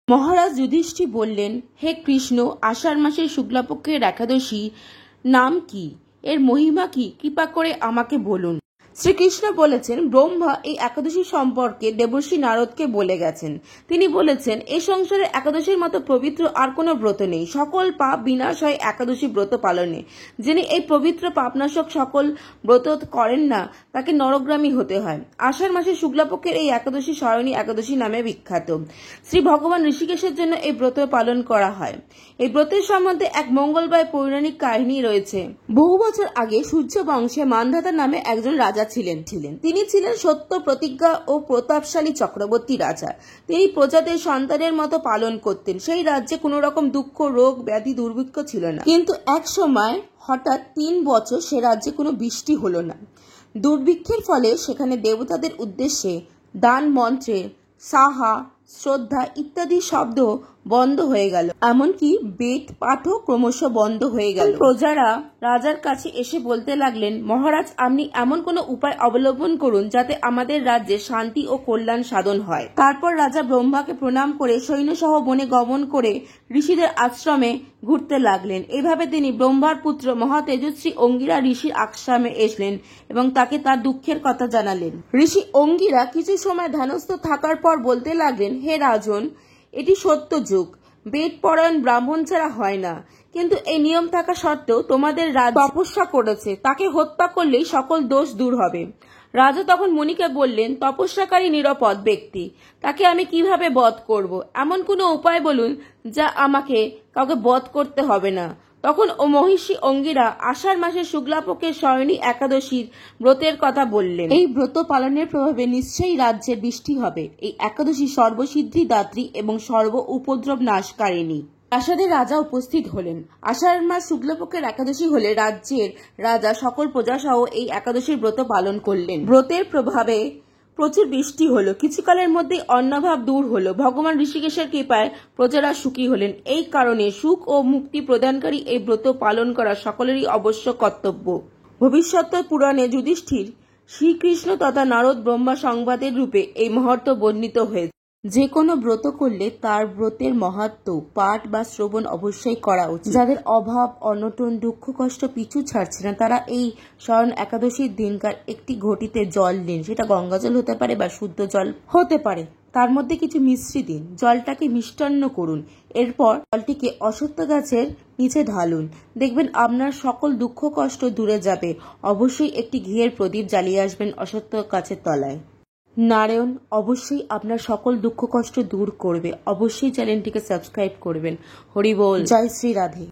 মহারাজ যুধিষ্ঠির বললেন, হে কৃষ্ণ, আষাঢ় মাসের শুক্লাপক্ষের একাদশী নাম কি? এর মহিমা কি? কৃপা করে আমাকে বলুন। শ্রীকৃষ্ণ বলেছেন, ব্রহ্মা এই একাদশী সম্পর্কে দেবর্ষি নারদকে বলে গেছেন। তিনি বলেছেন, এই সংসারে একাদশীর মতো পবিত্র আর কোনো ব্রত নেই। সকল পাপ বিনাশ হয় একাদশী ব্রত পালনে। যিনি এই পবিত্র পাপনাশক সকল ব্রত করেন না, তাকে নরগ্রামী হতে হয়। আষাঢ় মাসের শুক্লাপক্ষের এই একাদশী সায়নী একাদশী নামে বিখ্যাত। শ্রী ভগবান ঋষিকেশের জন্য এই ব্রত পালন করা হয়। এই ব্রতের সম্বন্ধে এক মঙ্গলময় পৌরাণিক কাহিনী রয়েছে। বহু বছর আগে সূর্য বংশে মান্ধাতা নামে একজন রাজা ছিলেন। তিনি ছিলেন সত্য প্রতিজ্ঞা ও প্রতাপশালী চক্রবর্তী রাজা। তিনি প্রজাদের সন্তানের মতো পালন করতেন। সেই রাজ্যে কোনো রকম দুঃখ, রোগ, ব্যাধি, দুর্ভিক্ষ ছিল না। কিন্তু এক সময় হঠাৎ 3 বছর সে রাজ্যে কোনো বৃষ্টি হলো না। দুর্ভিক্ষের ফলে সেখানে দেবতাদের উদ্দেশ্যে দান মন্ত্রে সাহা, শ্রদ্ধা ইত্যাদি শব্দ বন্ধ হয়ে গেল। এমনকি বেদ পাঠও ক্রমশ বন্ধ হয়ে গেল। প্রজারা রাজার কাছে এসে বলতে লাগলেন, মহারাজ, আপনি এমন কোনো উপায় অবলম্বন করুন যাতে আমাদের রাজ্যে শান্তি ও কল্যাণ সাধন হয়। তারপর রাজা ব্রহ্মাকে প্রণাম করে সৈন্যসহ বনে গমন করে ঋষিদের আশ্রমে ঘুরতে লাগলেন। এভাবে তিনি ব্রহ্মার পুত্র মহা তেজস্বী অঙ্গিরা ঋষির আশ্রমে এসলেন এবং তাকে তার দুঃখের কথা জানালেন। ঋষি অঙ্গিরা কিছু সময় ধ্যানস্থ থাকার পর বলতে লাগলেন, হে রাজন, এটি সত্য যুগ। বেদ পরায়ণ ব্রাহ্মণ ছাড়া হয় না। কিন্তু এই নিয়ম থাকা সত্ত্বেও তোমাদের রাজা তপস্যা করেছে, তাকে হত্যা করলেই সকল দোষ দূর হবে। রাজা তখন মুনিকে বললেন, তপস্যাকারী নিরাপদ ব্যক্তি, তাকে আমি কিভাবে বধ করব? এমন কোনো উপায় বলুন যা আমাকে কাউকে বধ করতে হবে না। তখন মহিষী অঙ্গিরা আষাঢ় মাসের শুক্লাপক্ষের সায়নী একাদশীর ব্রতের কথা বললেন। এই ব্রত পালনের প্রভাবে নিশ্চয়ই রাজ্যের বৃষ্টি হবে। এই একাদশী সর্বসিদ্ধি দাত্রী এবং সর্ব উপদ্রব নাশকারিণী। প্রাসাদের রাজা উপস্থিত হলেন। আষাঢ় মাস শুক্লপক্ষের একাদশী হলে রাজ্যের রাজা সকল প্রজাসহ এই একাদশীর ব্রত পালন করলেন। ব্রতের প্রভাবে প্রচুর বৃষ্টি হলো। কিছুকালের মধ্যেই অন্নভাব দূর হলো। ভগবান ঋষিকেশের কৃপায় প্রজারা সুখী হলেন। এই কারণে সুখ ও মুক্তি প্রদানকারী এই ব্রত পালন করা সকলেরই অবশ্য কর্তব্য। ভবিষ্যৎ পুরাণে যুধিষ্ঠির শ্রীকৃষ্ণ তথা নারদ ব্রহ্মা সংবাদের রূপে এই মহত্ব বর্ণিত হয়েছে। যে কোনো ব্রত করলে তার ব্রতের মাহাত্ম্য পাঠ বা শ্রবণ অবশ্যই করা উচিত। যাদের অভাব, অনটন, দুঃখ, কষ্ট পিছু ছাড়ছে না, তারা এই শয়ন একাদশীর দিনকার একটি ঘটিতে জল দিন। সেটা গঙ্গাজল হতে পারে বা শুদ্ধ জল হতে পারে। তার মধ্যে কিছু মিশ্রি দিন। জলটাকে মিষ্টান্ন করুন। এরপর জলটিকে অশ্বত্থ গাছের নিচে ঢালুন। দেখবেন আপনার সকল দুঃখ কষ্ট দূরে যাবে। অবশ্যই একটি ঘিয়ের প্রদীপ জ্বালিয়ে আসবেন অশ্বত্থ গাছের তলায়। নারায়ণ অবশ্যই আপনার সকল দুঃখ কষ্ট দূর করবে। অবশ্যই চ্যানেলটিকে সাবস্ক্রাইব করবেন। হরি বল। জয় শ্রী রাধে।